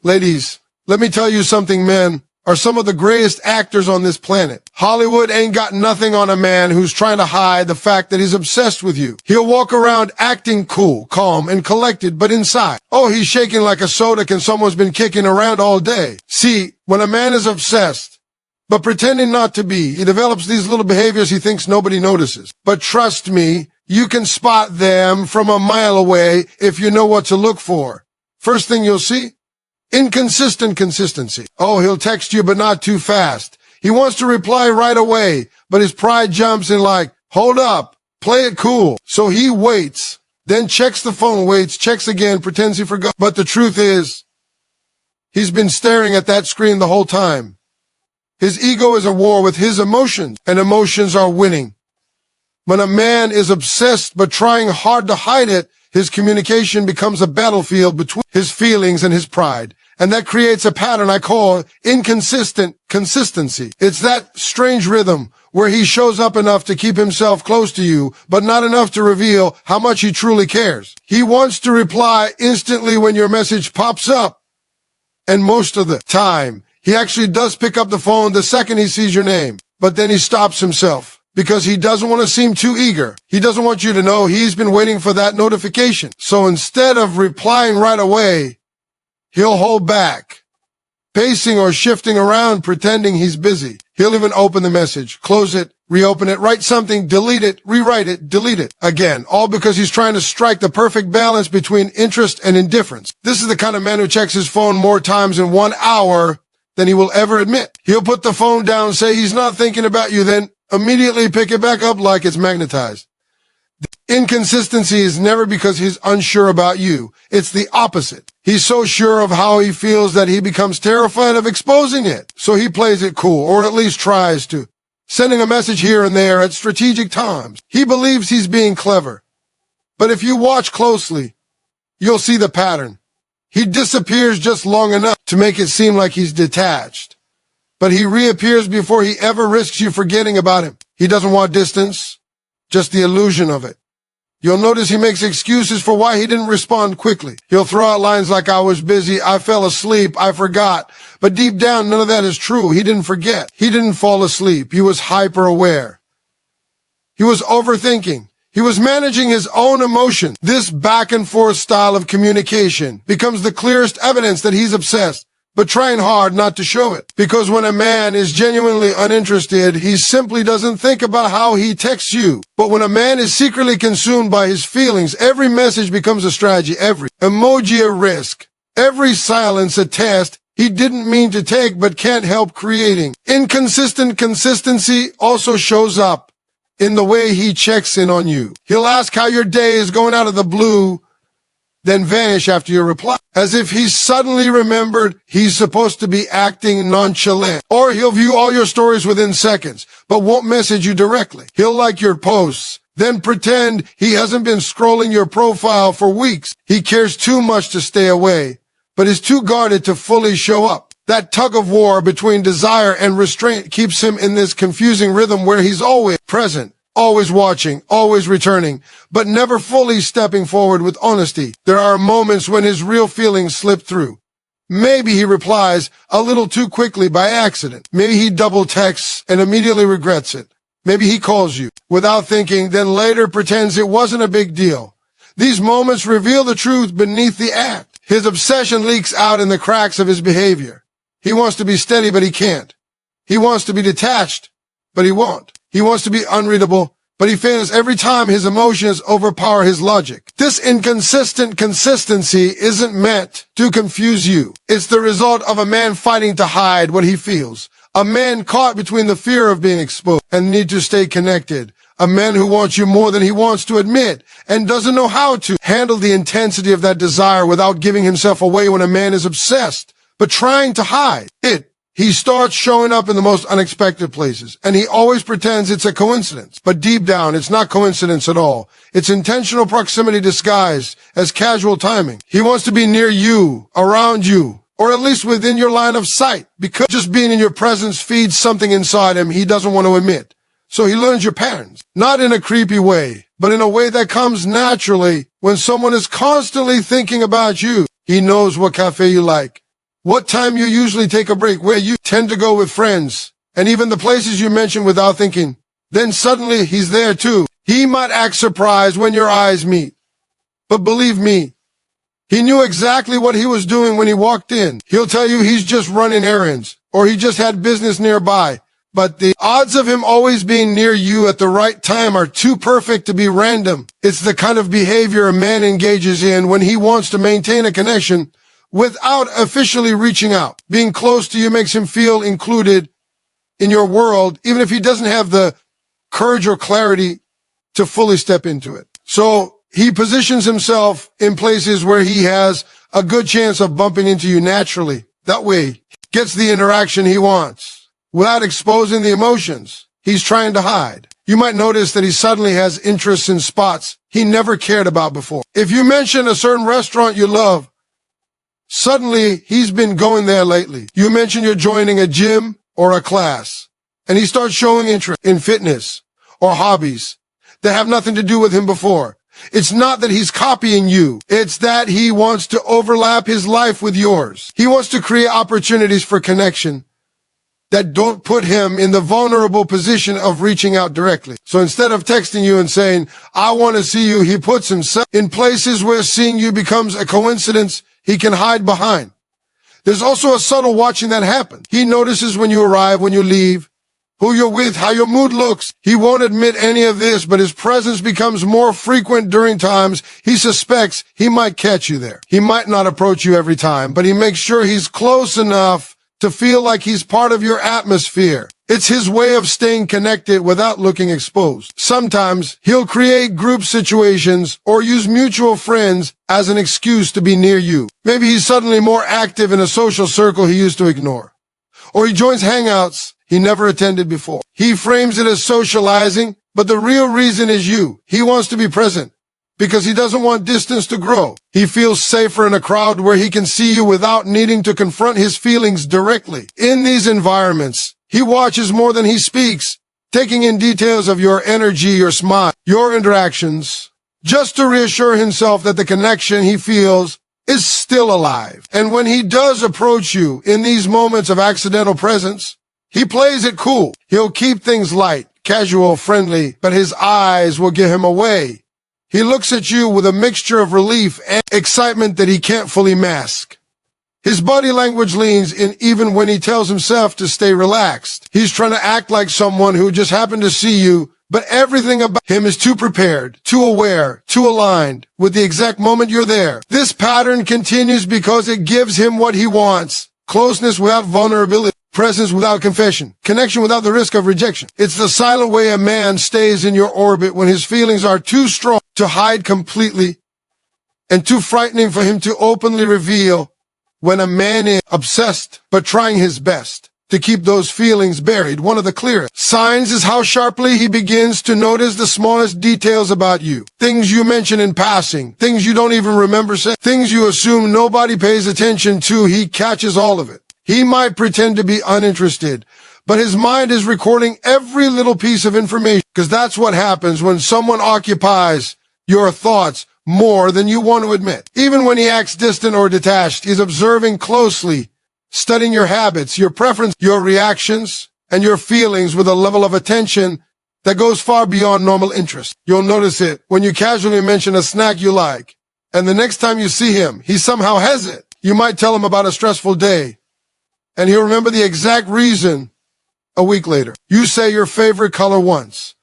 Ladies, let me tell you something, men are some of the greatest actors on this planet. Hollywood ain't got nothing on a man who's trying to hide the fact that he's obsessed with you. He'll walk around acting cool, calm, and collected, but inside, oh, he's shaking like a soda can someone's been kicking around all day. See, when a man is obsessed, but pretending not to be, he develops these little behaviors he thinks nobody notices. But trust me, you can spot them from a mile away if you know what to look for. First thing you'll see, inconsistent consistency. Oh, he'll text you, but not too fast. He wants to reply right away, but his pride jumps in like, hold up, play it cool. So he waits, then checks the phone, waits, checks again, pretends he forgot. But the truth is, he's been staring at that screen the whole time. His ego is at war with his emotions, and emotions are winning. When a man is obsessed but trying hard to hide it, his communication becomes a battlefield between his feelings and his pride. And that creates a pattern I call inconsistent consistency. It's that strange rhythm where he shows up enough to keep himself close to you, but not enough to reveal how much he truly cares. He wants to reply instantly when your message pops up. And most of the time, he actually does pick up the phone the second he sees your name. But then he stops himself because he doesn't want to seem too eager. He doesn't want you to know he's been waiting for that notification. So instead of replying right away, he'll hold back, pacing or shifting around, pretending he's busy. He'll even open the message, close it, reopen it, write something, delete it, rewrite it, delete it. Again, all because he's trying to strike the perfect balance between interest and indifference. This is the kind of man who checks his phone more times in 1 hour than he will ever admit. He'll put the phone down, say he's not thinking about you, then immediately pick it back up like it's magnetized. The inconsistency is never because he's unsure about you. It's the opposite. He's so sure of how he feels that he becomes terrified of exposing it. So he plays it cool, or at least tries to, sending a message here and there at strategic times. He believes he's being clever. But if you watch closely, you'll see the pattern. He disappears just long enough to make it seem like he's detached. But he reappears before he ever risks you forgetting about him. He doesn't want distance, just the illusion of it. You'll notice he makes excuses for why he didn't respond quickly. He'll throw out lines like, I was busy, I fell asleep, I forgot. But deep down, none of that is true. He didn't forget. He didn't fall asleep. He was hyper aware. He was overthinking. He was managing his own emotions. This back and forth style of communication becomes the clearest evidence that he's obsessed, but trying hard not to show it. Because when a man is genuinely uninterested, he simply doesn't think about how he texts you. But when a man is secretly consumed by his feelings, every message becomes a strategy, every emoji a risk, every silence a test he didn't mean to take but can't help creating. Inconsistent consistency also shows up in the way he checks in on you. He'll ask how your day is going out of the blue, then vanish after your reply, as if he suddenly remembered he's supposed to be acting nonchalant. Or he'll view all your stories within seconds, but won't message you directly. He'll like your posts, then pretend he hasn't been scrolling your profile for weeks. He cares too much to stay away, but is too guarded to fully show up. That tug of war between desire and restraint keeps him in this confusing rhythm where he's always present, always watching, always returning, but never fully stepping forward with honesty. There are moments when his real feelings slip through. Maybe he replies a little too quickly by accident. Maybe he double texts and immediately regrets it. Maybe he calls you without thinking, then later pretends it wasn't a big deal. These moments reveal the truth beneath the act. His obsession leaks out in the cracks of his behavior. He wants to be steady, but he can't. He wants to be detached, but he won't. He wants to be unreadable, but he fails every time his emotions overpower his logic. This inconsistent consistency isn't meant to confuse you. It's the result of a man fighting to hide what he feels. A man caught between the fear of being exposed and need to stay connected. A man who wants you more than he wants to admit and doesn't know how to handle the intensity of that desire without giving himself away. When a man is obsessed, but trying to hide it, he starts showing up in the most unexpected places, and he always pretends it's a coincidence. But deep down, it's not coincidence at all. It's intentional proximity disguised as casual timing. He wants to be near you, around you, or at least within your line of sight, because just being in your presence feeds something inside him he doesn't want to admit. So he learns your patterns, not in a creepy way, but in a way that comes naturally when someone is constantly thinking about you. He knows what cafe you like. what time you usually take a break, where you tend to go with friends, and even the places you mention without thinking. Then suddenly he's there too. He might act surprised when your eyes meet. But believe me, he knew exactly what he was doing when he walked in. He'll tell you he's just running errands, or he just had business nearby. But the odds of him always being near you at the right time are too perfect to be random. It's the kind of behavior a man engages in when he wants to maintain a connection without officially reaching out. Being close to you makes him feel included in your world, even if he doesn't have the courage or clarity to fully step into it. So he positions himself in places where he has a good chance of bumping into you naturally. That way, he gets the interaction he wants without exposing the emotions he's trying to hide. You might notice that he suddenly has interests in spots he never cared about before. If you mention a certain restaurant you love, suddenly he's been going there lately. You mention you're joining a gym or a class, and he starts showing interest in fitness or hobbies that have nothing to do with him before. It's not that he's copying you. It's that he wants to overlap his life with yours. He wants to create opportunities for connection that don't put him in the vulnerable position of reaching out directly. So instead of texting you and saying, I want to see you, he puts himself in places where seeing you becomes a coincidence he can hide behind. There's also a subtle watching that happen. He notices when you arrive, when you leave, who you're with, how your mood looks. He won't admit any of this, but his presence becomes more frequent during times he suspects he might catch you there. He might not approach you every time, but he makes sure he's close enough to feel like he's part of your atmosphere. It's his way of staying connected without looking exposed. Sometimes he'll create group situations or use mutual friends as an excuse to be near you. Maybe he's suddenly more active in a social circle he used to ignore. Or he joins hangouts he never attended before. He frames it as socializing, but the real reason is you. He wants to be present because he doesn't want distance to grow. He feels safer in a crowd where he can see you without needing to confront his feelings directly. In these environments, he watches more than he speaks, taking in details of your energy, your smile, your interactions, just to reassure himself that the connection he feels is still alive. And when he does approach you in these moments of accidental presence, he plays it cool. He'll keep things light, casual, friendly, but his eyes will give him away. He looks at you with a mixture of relief and excitement that he can't fully mask. His body language leans in even when he tells himself to stay relaxed. He's trying to act like someone who just happened to see you, but everything about him is too prepared, too aware, too aligned with the exact moment you're there. This pattern continues because it gives him what he wants: closeness without vulnerability, presence without confession, connection without the risk of rejection. It's the silent way a man stays in your orbit when his feelings are too strong to hide completely and too frightening for him to openly reveal. When a man is obsessed but trying his best to keep those feelings buried, one of the clearest signs is how sharply he begins to notice the smallest details about you. Things you mention in passing, things you don't even remember saying, things you assume nobody pays attention to. He catches all of it. He might pretend to be uninterested, but his mind is recording every little piece of information, because that's what happens when someone occupies your thoughts more than you want to admit. Even when he acts distant or detached, he's observing closely, studying your habits, your preferences, your reactions, and your feelings with a level of attention that goes far beyond normal interest. You'll notice it when you casually mention a snack you like, and the next time you see him, he somehow has it. You might tell him about a stressful day, and he'll remember the exact reason a week later. You say your favorite color once,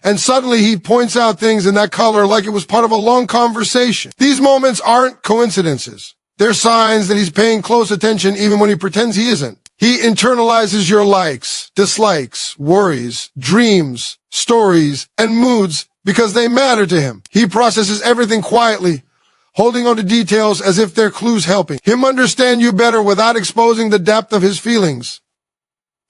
and suddenly he points out things in that color like it was part of a long conversation. These moments aren't coincidences. They're signs that he's paying close attention even when he pretends he isn't. He internalizes your likes, dislikes, worries, dreams, stories, and moods because they matter to him. He processes everything quietly, holding on to details as if they're clues helping him understand you better without exposing the depth of his feelings.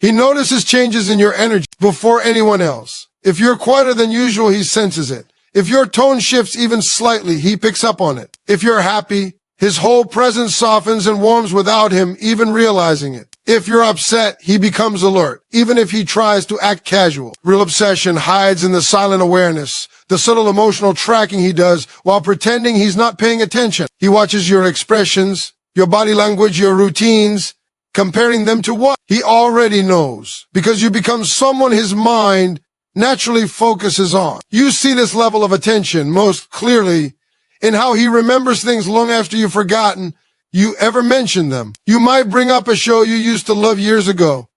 He notices changes in your energy before anyone else. If you're quieter than usual, he senses it. If your tone shifts even slightly, he picks up on it. If you're happy, his whole presence softens and warms without him even realizing it. If you're upset, he becomes alert, even if he tries to act casual. Real obsession hides in the silent awareness, the subtle emotional tracking he does while pretending he's not paying attention. He watches your expressions, your body language, your routines, comparing them to what he already knows, because you become someone his mind naturally focuses on. You see this level of attention most clearly in how he remembers things long after you've forgotten you ever mentioned them. You might bring up a show you used to love years ago,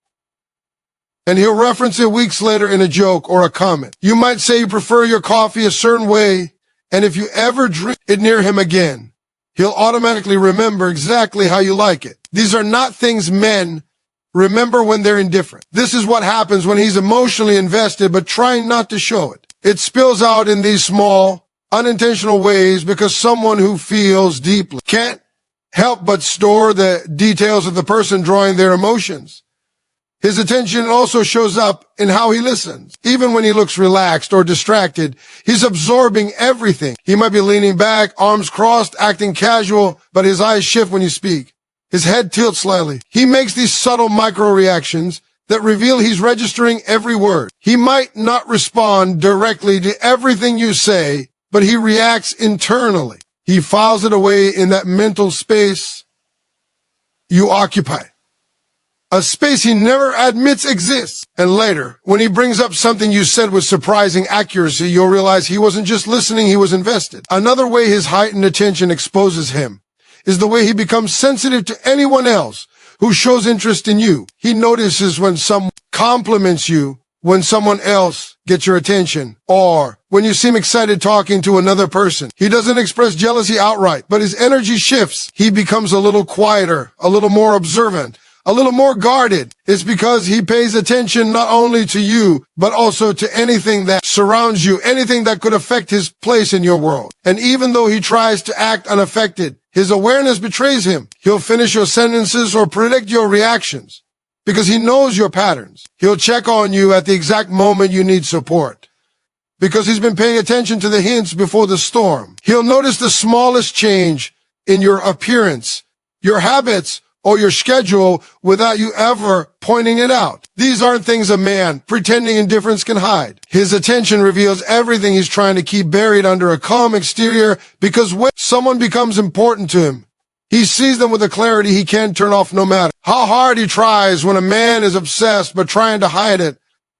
and he'll reference it weeks later in a joke or a comment. You might say you prefer your coffee a certain way, and if you ever drink it near him again, he'll automatically remember exactly how you like it. These are not things men remember when they're indifferent. This is what happens when he's emotionally invested but trying not to show it. It spills out in these small, unintentional ways because someone who feels deeply can't help but store the details of the person drawing their emotions. His attention also shows up in how he listens. Even when he looks relaxed or distracted, he's absorbing everything. He might be leaning back, arms crossed, acting casual, but his eyes shift when you speak. His head tilts slightly. He makes these subtle micro-reactions that reveal he's registering every word. He might not respond directly to everything you say, but he reacts internally. He files it away in that mental space you occupy. A space he never admits exists. And later, when he brings up something you said with surprising accuracy, you'll realize he wasn't just listening, he was invested. Another way his heightened attention exposes him is the way he becomes sensitive to anyone else who shows interest in you. He notices when someone compliments you, when someone else gets your attention, or when you seem excited talking to another person. He doesn't express jealousy outright, but his energy shifts. He becomes a little quieter, a little more observant, a little more guarded. It's because he pays attention not only to you, but also to anything that surrounds you, anything that could affect his place in your world. And even though he tries to act unaffected, his awareness betrays him. He'll finish your sentences or predict your reactions because he knows your patterns. He'll check on you at the exact moment you need support because he's been paying attention to the hints before the storm. He'll notice the smallest change in your appearance, your habits, or your schedule without you ever pointing it out. These aren't things a man pretending indifference can hide. His attention reveals everything he's trying to keep buried under a calm exterior, because when someone becomes important to him, he sees them with a clarity he can't turn off no matter how hard he tries. When a man is obsessed but trying to hide it,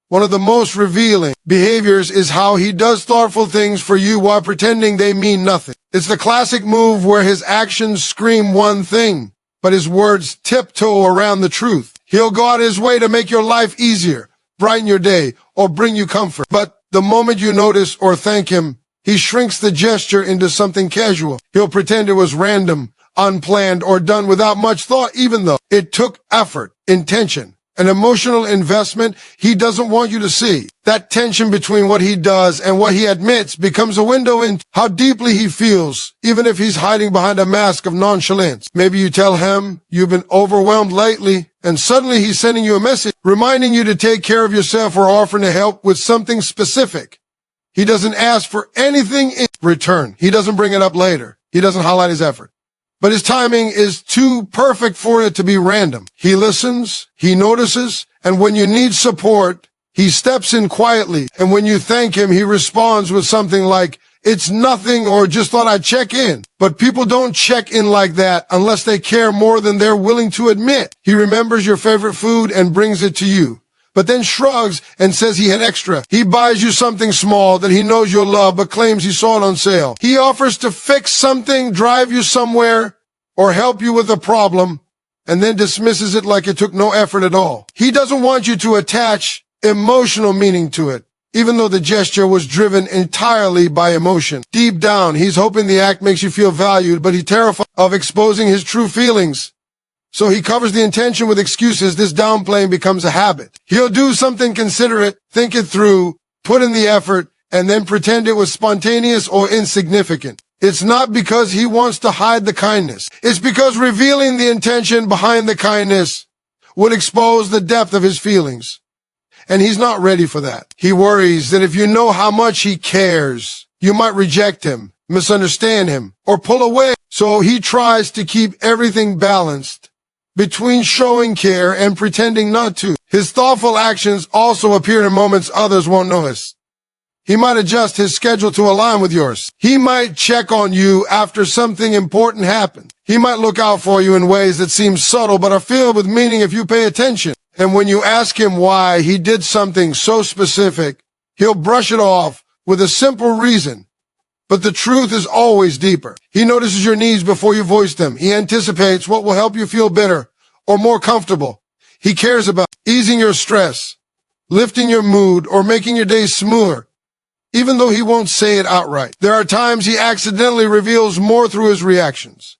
one of the most revealing behaviors is how he does thoughtful things for you while pretending they mean nothing. It's the classic move where his actions scream one thing, but his words tiptoe around the truth. He'll go out his way to make your life easier, brighten your day, or bring you comfort. But the moment you notice or thank him, he shrinks the gesture into something casual. He'll pretend it was random, unplanned, or done without much thought, even though it took effort, intention, an emotional investment he doesn't want you to see. That tension between what he does and what he admits becomes a window into how deeply he feels, even if he's hiding behind a mask of nonchalance. Maybe you tell him you've been overwhelmed lately, and suddenly he's sending you a message, reminding you to take care of yourself or offering to help with something specific. He doesn't ask for anything in return. He doesn't bring it up later. He doesn't highlight his effort. But his timing is too perfect for it to be random. He listens, he notices, and when you need support, he steps in quietly. And when you thank him, he responds with something like, "It's nothing," or "Just thought I'd check in." But people don't check in like that unless they care more than they're willing to admit. He remembers your favorite food and brings it to you, but then shrugs and says he had extra. He buys you something small that he knows you'll love, but claims he saw it on sale. He offers to fix something, drive you somewhere, or help you with a problem, and then dismisses it like it took no effort at all. He doesn't want you to attach emotional meaning to it, even though the gesture was driven entirely by emotion. Deep down, he's hoping the act makes you feel valued, but he's terrified of exposing his true feelings. So he covers the intention with excuses. This downplaying becomes a habit. He'll do something considerate, think it through, put in the effort, and then pretend it was spontaneous or insignificant. It's not because he wants to hide the kindness. It's because revealing the intention behind the kindness would expose the depth of his feelings. And he's not ready for that. He worries that if you know how much he cares, you might reject him, misunderstand him, or pull away. So he tries to keep everything balanced between showing care and pretending not to. His thoughtful actions also appear in moments others won't notice. He might adjust his schedule to align with yours. He might check on you after something important happens. He might look out for you in ways that seem subtle but are filled with meaning if you pay attention. And when you ask him why he did something so specific, he'll brush it off with a simple reason. But the truth is always deeper. He notices your needs before you voice them. He anticipates what will help you feel better or more comfortable. He cares about easing your stress, lifting your mood, or making your day smoother, even though he won't say it outright. There are times he accidentally reveals more through his reactions.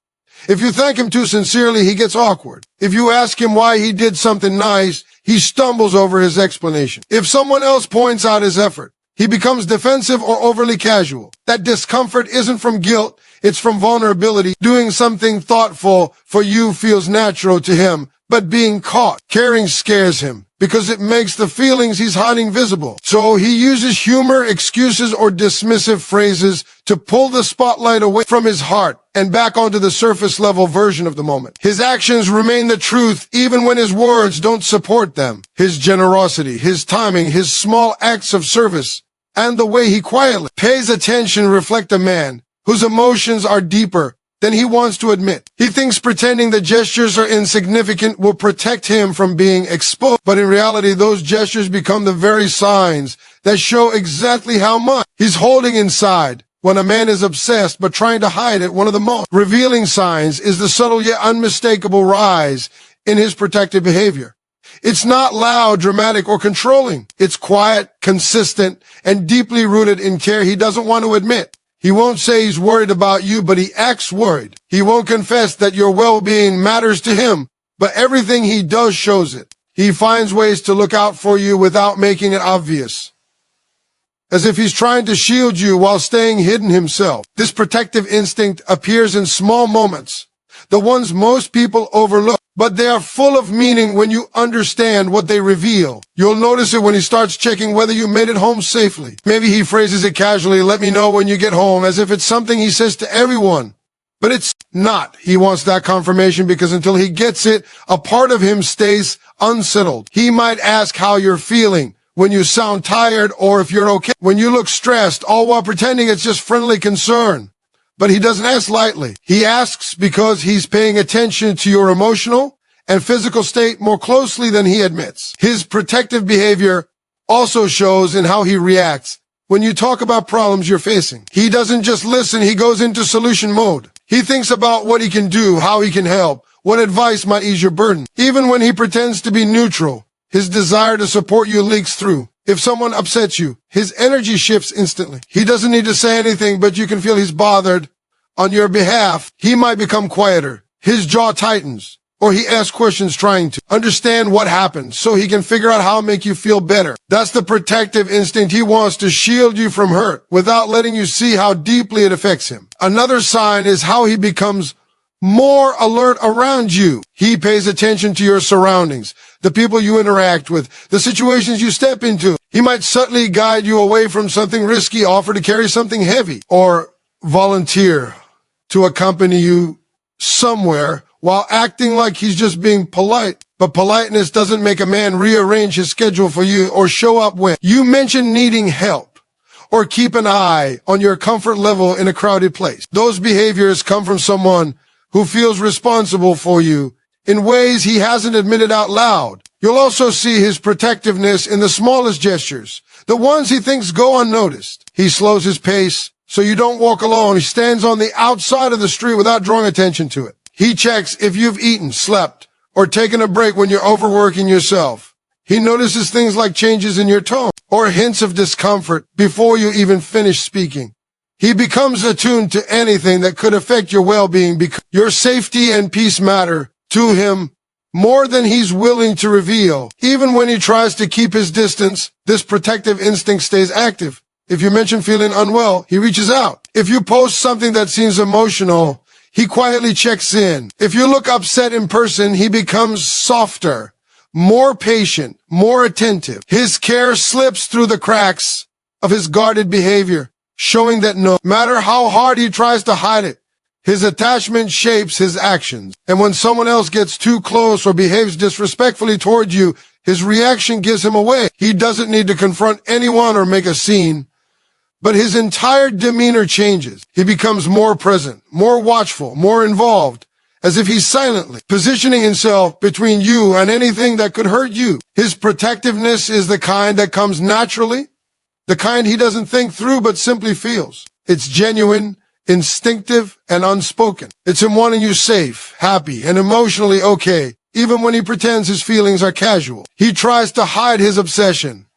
If you thank him too sincerely, he gets awkward. If you ask him why he did something nice, he stumbles over his explanation. If someone else points out his effort, he becomes defensive or overly casual. That discomfort isn't from guilt, it's from vulnerability. Doing something thoughtful for you feels natural to him, but being caught, caring scares him because it makes the feelings he's hiding visible. So he uses humor, excuses, or dismissive phrases to pull the spotlight away from his heart and back onto the surface level version of the moment. His actions remain the truth even when his words don't support them. His generosity, his timing, his small acts of service, and the way he quietly pays attention reflect a man whose emotions are deeper than he wants to admit. He thinks pretending the gestures are insignificant will protect him from being exposed, but in reality, those gestures become the very signs that show exactly how much he's holding inside. When a man is obsessed but trying to hide it, one of the most revealing signs is the subtle yet unmistakable rise in his protective behavior. It's not loud, dramatic, or controlling. It's quiet, consistent, and deeply rooted in care he doesn't want to admit. He won't say he's worried about you, but he acts worried. He won't confess that your well-being matters to him, but everything he does shows it. He finds ways to look out for you without making it obvious, as if he's trying to shield you while staying hidden himself. This protective instinct appears in small moments, the ones most people overlook, but they are full of meaning when you understand what they reveal. You'll notice it when he starts checking whether you made it home safely. Maybe he phrases it casually, "Let me know when you get home," as if it's something he says to everyone. But it's not. He wants that confirmation because until he gets it, a part of him stays unsettled. He might ask how you're feeling when you sound tired or if you're okay when you look stressed, all while pretending it's just friendly concern. But he doesn't ask lightly. He asks because he's paying attention to your emotional and physical state more closely than he admits. His protective behavior also shows in how he reacts when you talk about problems you're facing. He doesn't just listen, he goes into solution mode. He thinks about what he can do, how he can help, what advice might ease your burden. Even when he pretends to be neutral, his desire to support you leaks through. If someone upsets you, his energy shifts instantly. He doesn't need to say anything, but you can feel he's bothered on your behalf. He might become quieter. His jaw tightens, or he asks questions trying to understand what happened so he can figure out how to make you feel better. That's the protective instinct. He wants to shield you from hurt without letting you see how deeply it affects him. Another sign is how he becomes more alert around you. He pays attention to your surroundings, the people you interact with, the situations you step into. He might subtly guide you away from something risky, offer to carry something heavy, or volunteer to accompany you somewhere while acting like he's just being polite. But politeness doesn't make a man rearrange his schedule for you or show up when you mention needing help or keep an eye on your comfort level in a crowded place. Those behaviors come from someone who feels responsible for you in ways he hasn't admitted out loud. You'll also see his protectiveness in the smallest gestures, the ones he thinks go unnoticed. He slows his pace so you don't walk alone. He stands on the outside of the street without drawing attention to it. He checks if you've eaten, slept, or taken a break when you're overworking yourself. He notices things like changes in your tone or hints of discomfort before you even finish speaking. He becomes attuned to anything that could affect your well-being because your safety and peace matter to him more than he's willing to reveal. Even when he tries to keep his distance, this protective instinct stays active. If you mention feeling unwell, he reaches out. If you post something that seems emotional, he quietly checks in. If you look upset in person, he becomes softer, more patient, more attentive. His care slips through the cracks of his guarded behavior, showing that no matter how hard he tries to hide it, his attachment shapes his actions. And when someone else gets too close or behaves disrespectfully toward you, his reaction gives him away. He doesn't need to confront anyone or make a scene. but his entire demeanor changes. He becomes more present, more watchful, more involved, as if he's silently positioning himself between you and anything that could hurt you. His protectiveness is the kind that comes naturally, the kind he doesn't think through but simply feels. It's genuine, instinctive, and unspoken. It's him wanting you safe, happy, and emotionally okay, even when he pretends his feelings are casual. He tries to hide his obsession,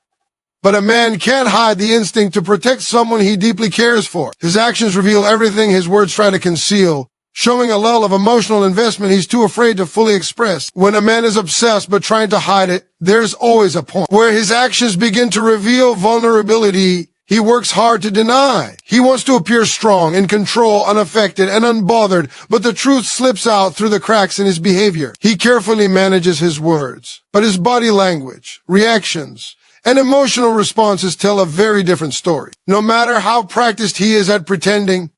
but a man can't hide the instinct to protect someone he deeply cares for. His actions reveal everything his words try to conceal, showing a level of emotional investment he's too afraid to fully express. When a man is obsessed but trying to hide it, there's always a point where his actions begin to reveal vulnerability he works hard to deny. He wants to appear strong, in control, unaffected, and unbothered, but the truth slips out through the cracks in his behavior. He carefully manages his words, but his body language, reactions, and emotional responses tell a very different story. No matter how practiced he is at pretending,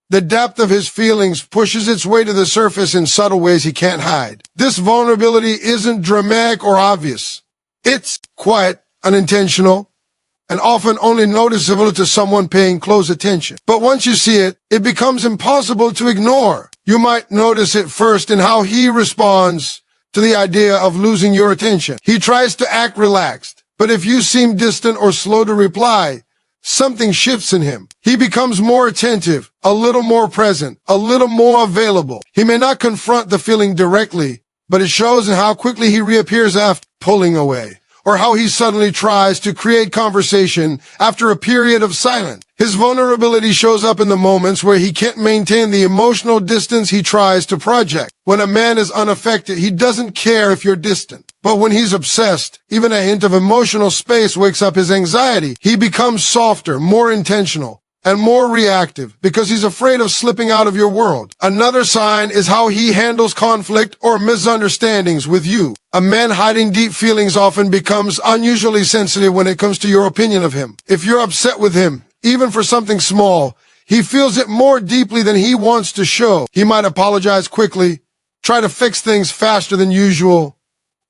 the depth of his feelings pushes its way to the surface in subtle ways he can't hide. This vulnerability isn't dramatic or obvious. It's quiet, unintentional, and often only noticeable to someone paying close attention. But once you see it, it becomes impossible to ignore. You might notice it first in how he responds to the idea of losing your attention. He tries to act relaxed, but if you seem distant or slow to reply, something shifts in him. He becomes more attentive, a little more present, a little more available. He may not confront the feeling directly, but it shows in how quickly he reappears after pulling away, or how he suddenly tries to create conversation after a period of silence. His vulnerability shows up in the moments where he can't maintain the emotional distance he tries to project. When a man is unaffected, he doesn't care if you're distant. But when he's obsessed, even a hint of emotional space wakes up his anxiety. He becomes softer, more intentional, and more reactive because he's afraid of slipping out of your world. Another sign is how he handles conflict or misunderstandings with you. A man hiding deep feelings often becomes unusually sensitive when it comes to your opinion of him. If you're upset with him, even for something small, he feels it more deeply than he wants to show. He might apologize quickly, try to fix things faster than usual,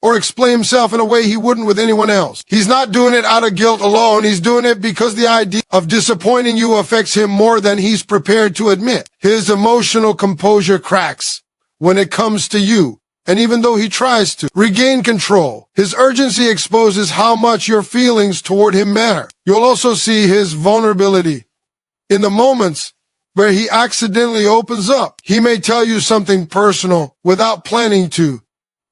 or explain himself in a way he wouldn't with anyone else. He's not doing it out of guilt alone. He's doing it because the idea of disappointing you affects him more than he's prepared to admit. His emotional composure cracks when it comes to you, and even though he tries to regain control, his urgency exposes how much your feelings toward him matter. You'll also see his vulnerability in the moments where he accidentally opens up. He may tell you something personal without planning to,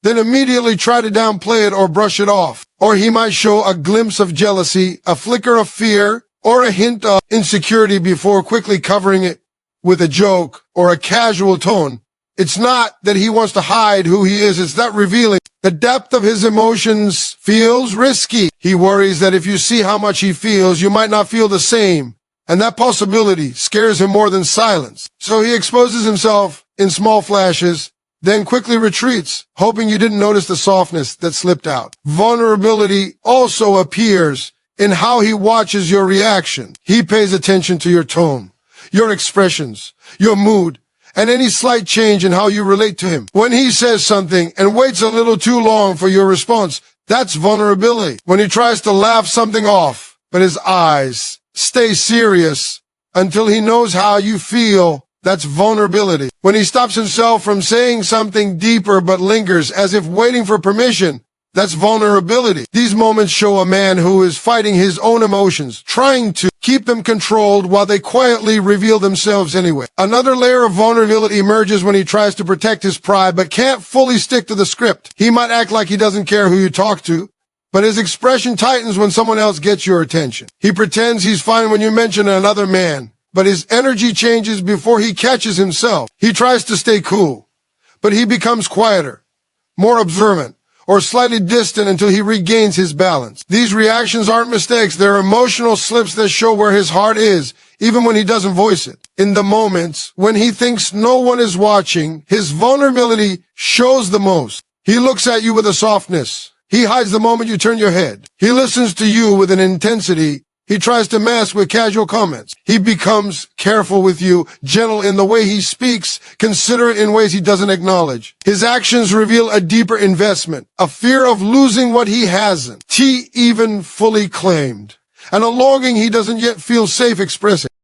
then immediately try to downplay it or brush it off. Or he might show a glimpse of jealousy, a flicker of fear, or a hint of insecurity before quickly covering it with a joke or a casual tone. It's not that he wants to hide who he is, it's that revealing the depth of his emotions feels risky. He worries that if you see how much he feels, you might not feel the same. And that possibility scares him more than silence. So he exposes himself in small flashes, then quickly retreats, hoping you didn't notice the softness that slipped out. Vulnerability also appears in how he watches your reaction. He pays attention to your tone, your expressions, your mood, and any slight change in how you relate to him. When he says something and waits a little too long for your response, that's vulnerability. When he tries to laugh something off, but his eyes stay serious until he knows how you feel, that's vulnerability. When he stops himself from saying something deeper but lingers as if waiting for permission, that's vulnerability. These moments show a man who is fighting his own emotions, trying to keep them controlled while they quietly reveal themselves anyway. Another layer of vulnerability emerges when he tries to protect his pride but can't fully stick to the script. He might act like he doesn't care who you talk to, but his expression tightens when someone else gets your attention. He pretends he's fine when you mention another man, but his energy changes before he catches himself. He tries to stay cool, but he becomes quieter, more observant, or slightly distant until he regains his balance. These reactions aren't mistakes, they're emotional slips that show where his heart is, even when he doesn't voice it. In the moments when he thinks no one is watching, his vulnerability shows the most. He looks at you with a softness. He hides the moment you turn your head. He listens to you with an intensity he tries to mask with casual comments. He becomes careful with you, gentle in the way he speaks, considerate in ways he doesn't acknowledge. His actions reveal a deeper investment, a fear of losing what he hasn't even fully claimed. and a longing he doesn't yet feel safe expressing.